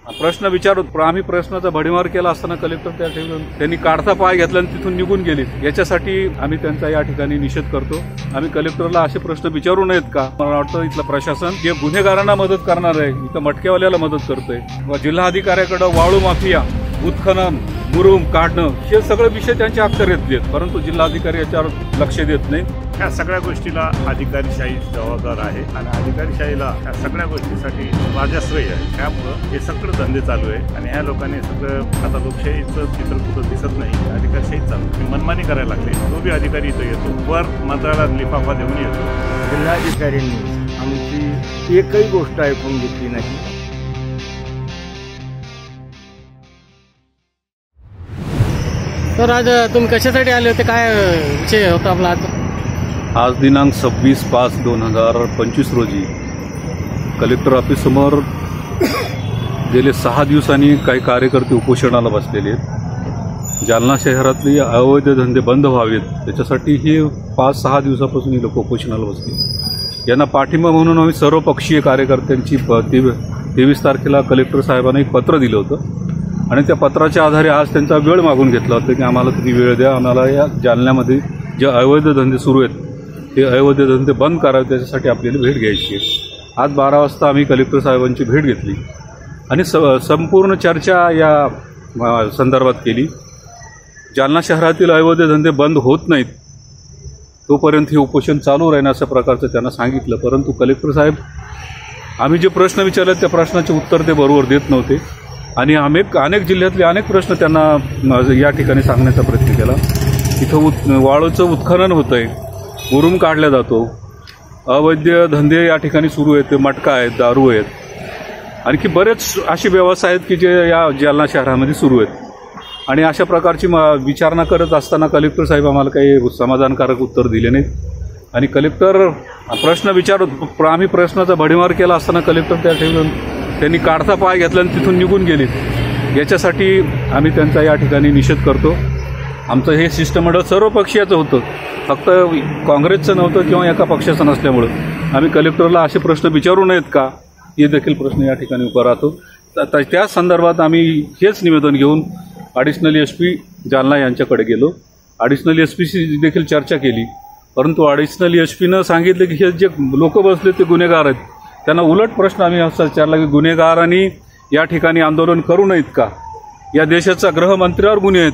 प्रश्न विचारत आम्ही प्रश्नाचा भडीमार केला असताना कलेक्टर त्या ठिकाणी त्यांनी काढता पाय घेतला आणि तिथून निघून गेले। याच्यासाठी आम्ही त्यांचा या ठिकाणी निषेध करतो। आम्ही कलेक्टरला असे प्रश्न विचारू नयेत का? मला वाटतं इथलं प्रशासन जे गुन्हेगारांना मदत करणार आहे इथं मटकेवाल्याला मदत करतोय व जिल्हाधिकाऱ्याकडे वाळू माफिया, उत्खनन, मुरुम काढणं हे सगळे विषय त्यांच्या अखत्यारीत आहेत, परंतु जिल्हाधिकारी याच्यावर लक्ष देत नाही। या सगळ्या गोष्टीला अधिकारीशाही जबाबदार आहे आणि अधिकारीशाहीला या सगळ्या गोष्टीसाठी राजाश्रय आहे। त्यामुळं हे सगळं धंदे चालू आहे आणि ह्या लोकांनी सगळं आता लोकशाहीचं चित्र कुठं दिसत नाही, अधिकारशाही चालू मनमानी करायला लागले। तो बी अधिकारी इथं येतो, वर मंत्रालयात लिफाफा देऊन येतो। जिल्हाधिकाऱ्यांनी आमची एकही गोष्ट ऐकून घेतली नाही। तर आज तुम्ही कशासाठी आले होते? काय विषय होता आपला आज दिनांक 26/5/2025 रोजी कलेक्टर ऑफिस समोर गेले 6 दिवसांनी काही कार्यकर्ते उपोषणाला बसलेले आहेत। जालना शहरातले अवैध धंदे बंद व्हावेत त्याच्यासाठी हे 5-6 दिवसापासून हे लोक उपोषणाला बसले। यांना पाठिंबा म्हणून आम्ही सर्वपक्षीय कार्यकर्त्यांची 23 तारखेला कलेक्टर साहेबांना एक पत्र दिलं होतं आणि त्या पत्राच्या आधारे आज त्यांचा वेळ मागून घेतला होता की आम्हाला तुम्ही वेळ द्या, आम्हाला या जालन्यामध्ये जे अवैध धंदे सुरू आहेत ते अवैध धंदे बंद करावे त्याच्यासाठी आपल्याला भेट घ्यायची आहे। आज 12 वाजता आम्ही कलेक्टर साहेबांची भेट घेतली आणि संपूर्ण चर्चा या संदर्भात केली। जालना शहरातील अवैध धंदे बंद होत नाहीत तोपर्यंत हे उपोषण चालू राहील अशा प्रकारचं त्यांना सांगितलं, परंतु कलेक्टर साहेब आम्ही जे प्रश्न विचारले त्या प्रश्नाचे उत्तर ते बरोबर देत नव्हते आणि अनेक जिल्ह्यातले अनेक प्रश्न त्यांना या ठिकाणी सांगण्याचा प्रयत्न केला। इथं वाळूचं उत्खनन होतं आहे, मुरुम काढला जातो, अवैध धंदे या ठिकाणी सुरू आहेत, ते मटका आहेत, दारू आहेत, आणखी बरेच असे व्यवसाय आहेत की जे या जालना शहरामध्ये सुरू आहेत आणि अशा प्रकारची विचारणा करत असताना कलेक्टर साहेब आम्हाला काही समाधानकारक उत्तर दिले नाहीत आणि कलेक्टर प्रश्न विचारत आम्ही प्रश्नाचा भडीमार केला असताना कलेक्टर त्या ठिकाणी त्यांनी काढता पाय घेतला आणि तिथून निघून गेले। याच्यासाठी आम्ही त्यांचा या ठिकाणी निषेध करतो। आमचं हे शिष्टमंडळ सर्व पक्षीयाचं होतं, फक्त काँग्रेसचं नव्हतं किंवा एका पक्षाचं नसल्यामुळं आम्ही कलेक्टरला असे प्रश्न विचारू नयेत का हे देखील प्रश्न या ठिकाणी उभा राहतो। त्या संदर्भात आम्ही हेच निवेदन घेऊन ॲडिशनल SP जालना यांच्याकडे गेलो। ॲडिशनल SPशी देखील चर्चा केली, परंतु ॲडिशनल SPनं सांगितले की हे जे लोक बसले ते गुन्हेगार आहेत। त्यांना उलट प्रश्न आम्ही असा विचारला की गुन्हेगारांनी या ठिकाणी आंदोलन करू नयेत का? या देशाचा गृहमंत्र्यावर गुन्हे आहेत,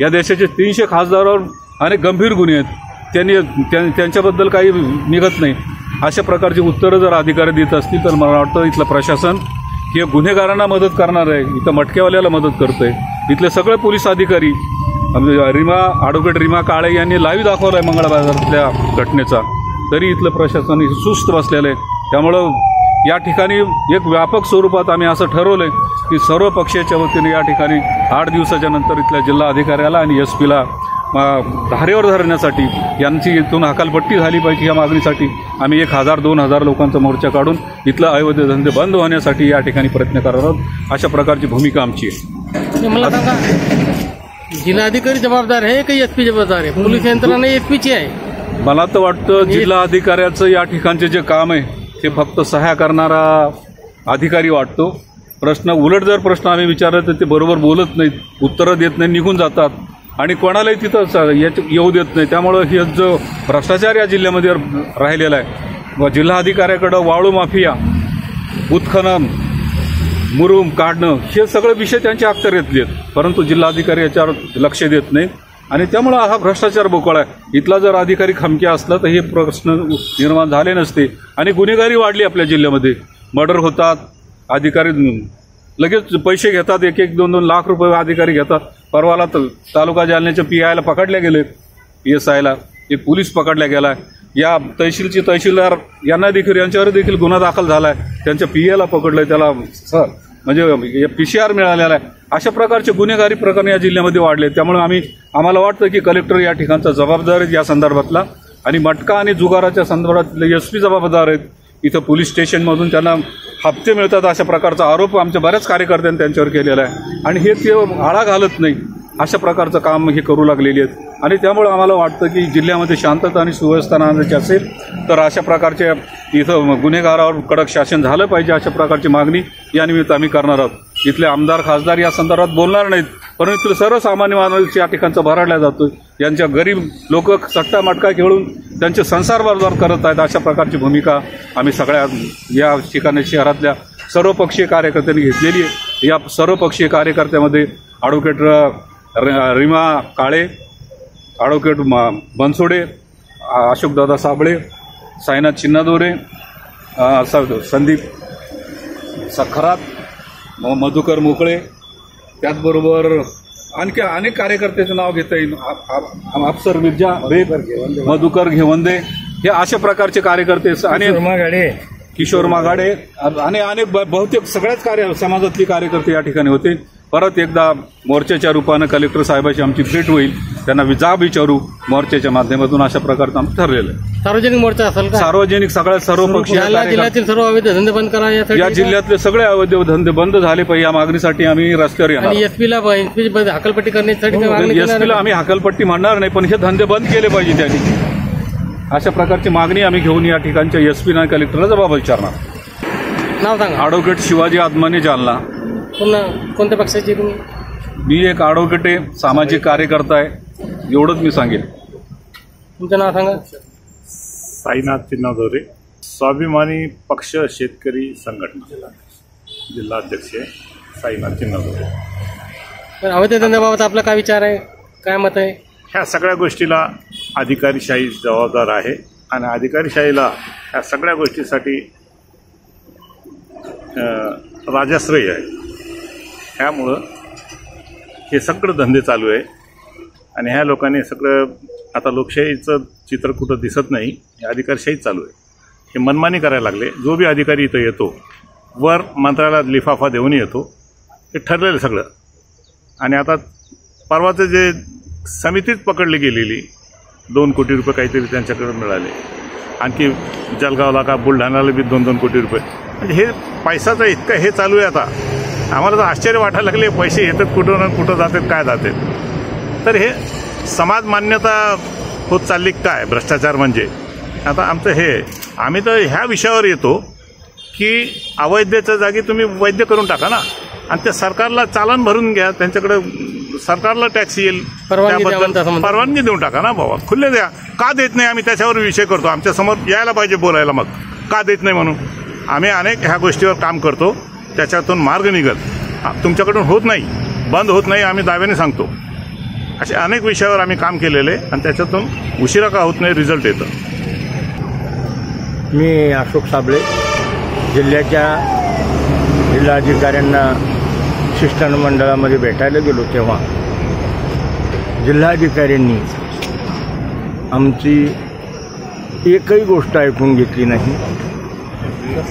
या देशाचे 300 खासदारावर अनेक गंभीर गुन्हे आहेत, त्यांच्याबद्दल काही निघत नाही। अशा प्रकारची उत्तरं जर अधिकारी देत असतील तर मला वाटतं इथलं प्रशासन हे गुन्हेगारांना मदत करणार आहे, इथं मटकेवाल्याला मदत करतंय। इथले सगळे पोलीस अधिकारी ॲडव्होकेट रीमा काळे यांनी लाईव्ह दाखवला आहे मंगळबाजारातल्या घटनेचा, तरी इथलं प्रशासन सुस्त बसलेलं आहे। त्यामुळं या ठिकाणी एक व्यापक स्वरूपात आम्ही असं ठरवलंय की सर्व पक्षाच्या वतीने या ठिकाणी 8 दिवसाच्या नंतर इथल्या जिल्हा अधिकाऱ्याला आणि SPला धारेवर धरण्यासाठी यांची इथून हकालपट्टी झाली पाहिजे या मागणीसाठी आम्ही 1000-2000 लोकांचा मोर्चा काढून इथलं अवैध धंदे बंद होण्यासाठी या ठिकाणी प्रयत्न करणार आहोत। अशा प्रकारची भूमिका आमची आहे। मला सांगा, जिल्हाधिकारी जबाबदार आहे की SP जबाबदार आहे? पोलीस यंत्रणा SPची आहे। मला तर वाटतं जिल्हा अधिकाऱ्याचं या ठिकाणचे जे काम आहे ते फक्त सहाय्य करणारा अधिकारी वाटतो। उलट जर प्रश्न आम्ही विचारले तर ते बरोबर बोलत नाहीत, उत्तरं देत नाही, निघून जातात आणि कोणालाही तिथं येऊ देत नाही। त्यामुळं हे जो भ्रष्टाचार या जिल्ह्यामध्ये राहिलेला आहे व जिल्हा अधिकाऱ्याकडं वाळू माफिया, उत्खनन, मुरुम काढणं हे सगळे विषय त्यांच्या अखत्यारीतले आहेत, परंतु जिल्हाधिकारी याच्यावर लक्ष देत नाही आणि त्यामुळे हा भ्रष्टाचार बोकळ आहे। इथला जर अधिकारी खमक्या असला तर हे प्रश्न निर्माण झाले नसते आणि गुन्हेगारी वाढली आपल्या जिल्ह्यामध्ये। मर्डर होतात, अधिकारी लगेच पैसे घेतात, 1-2 लाख रुपये अधिकारी घेतात। परवाला तालुका जालन्याच्या PIला पकडल्या गेले, PSIला एक पोलीस पकडल्या गेला, या तहसीलचे तहसीलदार यांच्यावर देखील गुन्हा दाखल झालाय, त्यांच्या PAला पकडलंय, त्याला म्हणजे PCR मिळालेला आहे। अशा प्रकारचे गुन्हेगारी प्रकरण या जिल्ह्यामध्ये वाढले। त्यामुळे आम्हाला वाटतं की कलेक्टर या ठिकाणचा जबाबदार आहेत या संदर्भातला आणि मटका आणि जुगाराच्या संदर्भातले SP जबाबदार आहेत। इथं पोलीस स्टेशनमधून त्यांना हप्ते मिळतात अशा प्रकारचा आरोप आमच्या बऱ्याच कार्यकर्त्यांनी त्यांच्यावर केलेला आहे आणि हे ते आळा घालत नाही अशा प्रकारचं काम हे करू लागलेली आहेत आणि त्यामुळे आम्हाला वाटतं की जिल्ह्यामध्ये शांतता आणि सुव्यवस्था आणायची असेल तर अशा प्रकारच्या इथं गुन्हेगारावर कडक शासन झालं पाहिजे अशा प्रकारची मागणी यानिमित्त आम्ही करणार आहोत। इथले आमदार खासदार या संदर्भात बोलणार नाहीत, परंतु इथले सर्वसामान्य माणूस या ठिकाणचा भराडला जातो. यांच्या गरीब लोक सट्टा मटका खेळून त्यांचे संसार बर्बाद करत आहेत. अशा प्रकारची भूमिका आम्ही सगळ्या या ठिकाणी शहरातल्या सर्वपक्षीय कार्यकर्त्यांनी घेतलेली आहे. या सर्वपक्षीय कार्यकर्त्यामध्ये ॲडव्होकेट रीमा काळे, ॲडव्होकेट बनसोडे, अशोकदादा साबळे, साईनाथ चिन्नादोरे, संदीप खरात, मधुकर मोकळे, त्याचबरोबर आणखी अनेक कार्यकर्त्याचं नाव घेता येईल. अफसर मिर्जा बेग, मधुकर घेवंदे, हे अशा प्रकारचे कार्यकर्ते आणि किशोर मागाडे आणि अनेक बहुतेक सगळ्याच समाजातली कार्यकर्ते या ठिकाणी होते. परत एकदा मोर्चाच्या रूपानं कलेक्टर साहेबांची आमची भेट होईल, त्यांना जाब विचारू मोर्चाच्या माध्यमातून. अशा प्रकारचं आमचं ठरलेलं आहे. सार्वजनिक मोर्चा असेल का? सार्वजनिक सगळ्या सर्वपक्षीय जिल्ह्यातील सर्व अवैध धंदे बंद करा, या जिल्ह्यातले सगळे अवैध धंदे बंद झाले पाहिजे या मागणीसाठी आम्ही रस्त्यावर येणार. एसपीला हकलपट्टी करण्यासाठी एसपीला आम्ही हकलपट्टी म्हणणार नाही, पण हे धंदे बंद केले पाहिजे त्यांनी. अशा प्रकारची मागणी आम्ही घेऊन या ठिकाणच्या एसपी आणि कलेक्टरला जबाब विचारणार. नाव सांगा. ॲडव्होकेट शिवाजी आदमाने, जालना. कोणत्या पक्षाची तुम्ही? मी एक ॲडव्होकेट आहे, सामाजिक कार्यकर्ता आहे, एवढंच मी सांगेन. तुमचं नाव सांगा. साईनाथ चिन्नादोरे, स्वाभिमानी पक्ष शेतकरी संघटना, जिल्हा अध्यक्ष साईनाथ चिन्नादोरे. अवैध धंद्याबाबत आपला काय विचार आहे, काय मत आहे? ह्या सगळ्या गोष्टीला अधिकारीशाही जबाबदार आहे आणि अधिकारीशाहीला ह्या सगळ्या गोष्टीसाठी राजाश्रय आहे. त्यामुळं हे सगळं धंदे चालू आहे आणि ह्या लोकांनी सगळं आता लोकशाहीचं चित्र कुठं दिसत नाही, हे अधिकारशाही चालू आहे. हे मनमानी करायला लागले. जो बी अधिकारी इथं येतो वर मंत्र्याला लिफाफा देऊन येतो, हे ठरलेलं सगळं. आणि आता परवाचं जे समितीत पकडली गेलेली 2 कोटी रुपये काहीतरी त्यांच्याकडे मिळाले, आणखी जळगावला का बुलढाण्याला बी 2-2 कोटी रुपये. म्हणजे हे पैसाचं इतकं हे चालू आहे. आता आम्हाला तर आश्चर्य वाटायला लागले, पैसे येतात कुठं कुठं जातात, काय जातात. तर हे समाज मान्यता होत चालली काय, भ्रष्टाचार म्हणजे. आता आमचं हे आम्ही तर ह्या विषयावर येतो की अवैधच्या जागी तुम्ही वैध करून टाका ना, आणि त्या सरकारला चालन भरून घ्या, त्यांच्याकडे सरकारला टॅक्स येईल, परवानगी देऊन टाका ना बाबा, खुले द्या. का देत नाही आम्ही त्याच्यावर विषय करतो. आमच्या समोर यायला पाहिजे बोलायला, मग का देत नाही म्हणून. आम्ही अनेक ह्या गोष्टीवर काम करतो, त्याच्यातून मार्ग निघत तुमच्याकडून होत नाही, बंद होत नाही, आम्ही दाव्याने सांगतो. असे अनेक विषयावर आम्ही काम केलेले आणि त्याच्यातून उशिरा का होत नाही, रिझल्ट येतं. मी अशोक साबळे, जिल्ह्याच्या जिल्हाधिकाऱ्यांना शिष्टमंडळामध्ये भेटायला गेलो तेव्हा जिल्हाधिकाऱ्यांनी आमची एकही गोष्ट ऐकून घेतली नाही.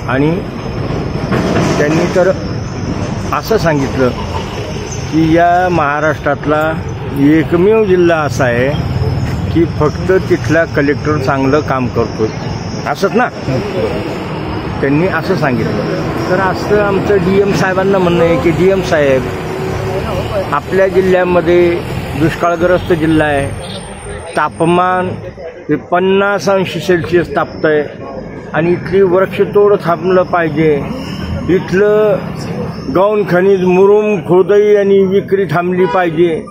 आणि त्यांनी तर असं सांगितलं की या महाराष्ट्रातला एकमेव जिल्हा असा आहे की फक्त तिथला कलेक्टर चांगलं काम करतो, असंच ना, त्यांनी असं सांगितलं. तर असं आमचं DM साहेबांना म्हणणं आहे की DM साहेब, आपल्या जिल्ह्यामध्ये दुष्काळग्रस्त जिल्हा आहे, तापमान हे 50 अंश सेल्सिअस तापतं आहे आणि इथली वृक्षतोड थांबलं पाहिजे, इथलं गौण खनिज मुरुम खोदई आणि विक्री थांबली पाहिजे,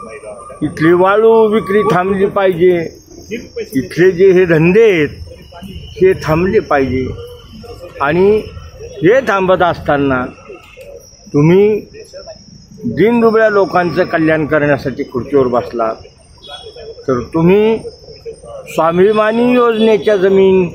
इथली वाळू विक्री थांबली पाहिजे, इथले जे हे धंदे आहेत हे थांबले पाहिजे. आणि हे थांबत असताना तुम्ही दीनदुबळ्या लोकांचं कल्याण करण्यासाठी खुर्चीवर बसला, तर तुम्ही स्वाभिमानी योजनेच्या जमीन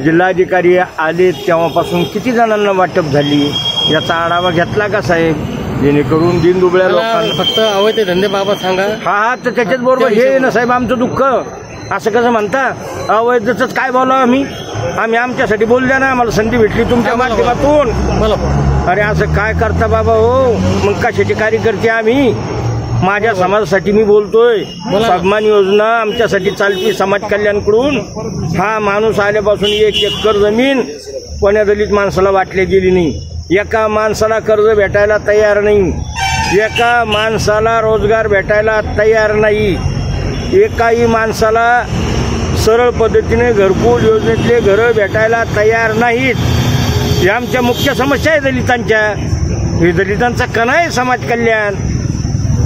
जिल्हाधिकारी आले तेव्हापासून किती जणांना वाटप झाली याचा आढावा घेतला का साहेब, जेणेकरून दीनदुबळ्या लोकांना. फक्त अवैध धंदेबाबत सांगा. हा, तर त्याच्याच बरोबर हे ना साहेब आमचं दुःख. असं कसं म्हणता, अवैधच काय बोलावं आम्ही आमच्यासाठी बोल द्या ना, आम्हाला संधी भेटली तुमच्या माध्यमातून. अरे असं काय करता बाबा हो, मग कशाचे कार्यकर्ते आम्ही. माझ्या समाजासाठी मी बोलतोय. स्वाभिमान योजना आमच्यासाठी चालती समाज कल्याणकडून. हा माणूस आल्यापासून 1 एकर जमीन कोण्या दलित माणसाला वाटली गेली नाही, एका माणसाला कर्ज भेटायला तयार नाही, एका माणसाला रोजगार भेटायला तयार नाही, एकाही माणसाला सरळ पद्धतीने घरकुल योजनेतले घरं भेटायला तयार नाहीत. या आमच्या मुख्य समस्या आहे दलितांच्या. हे दलितांचा कणा आहे समाज कल्याण.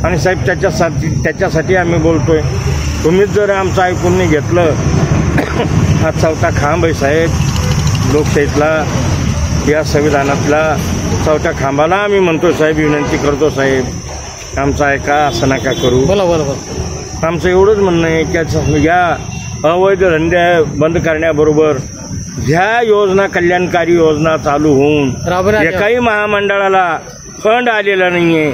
आणि साहेब त्याच्यासाठी आम्ही बोलतोय. तुम्हीच जर आमचं ऐकून नाही घेतलं, हा चौथा खांब आहे साहेब लोकशाहीतला, या संविधानातला चौथ्या खांबाला आम्ही म्हणतो साहेब, विनंती करतो साहेब, आमचं ऐका, असं नका करू. बोला बोला बोला. आमचं एवढंच म्हणणं आहे की या अवैध धंदे बंद करण्याबरोबर ह्या योजना, कल्याणकारी योजना चालू होऊन एकाही महामंडळाला फंड आलेला नाहीये,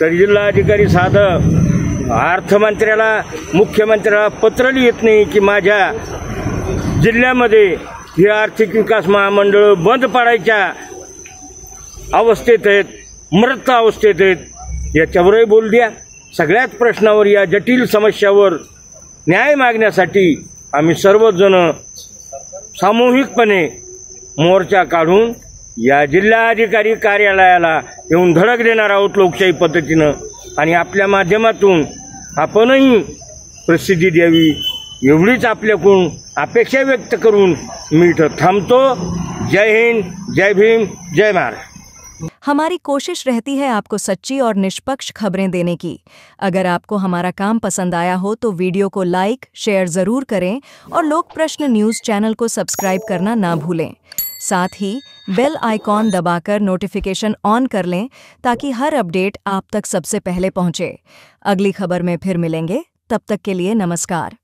तर जिल्हाधिकारी साधं अर्थमंत्र्याला, मुख्यमंत्र्याला पत्र लिहित नाही की माझ्या जिल्ह्यामध्ये हे आर्थिक विकास महामंडळ बंद पाडायच्या अवस्थेत आहेत, मृत अवस्थेत आहेत. याच्यावरही बोल द्या. सगळ्याच प्रश्नावर, या जटिल समस्यावर न्याय मागण्यासाठी आम्ही सर्वजण सामूहिकपणे मोर्चा काढून या जिल्हाधिकारी कार्यालयाला येऊन धडक देणार आहोत लोकशाही पद्धतीनं. आणि आपल्या माध्यमातून आपणही प्रसिद्धी द्यावी एवढीच आपल्याकडून अपेक्षा व्यक्त करून मी इथं थांबतो. जय हिंद, जय भीम, जय महाराष्ट्र. हमारी कोशिश रहती है आपको सच्ची और निष्पक्ष खबरें देने की. अगर आपको हमारा काम पसंद आया हो तो वीडियो को लाइक, शेयर ज़रूर करें और लोक प्रश्न न्यूज़ चैनल को सब्सक्राइब करना ना भूलें. साथ ही बेल आइकॉन दबाकर नोटिफिकेशन ऑन कर लें ताकि हर अपडेट आप तक सबसे पहले पहुंचे. अगली खबर में फिर मिलेंगे. तब तक के लिए नमस्कार.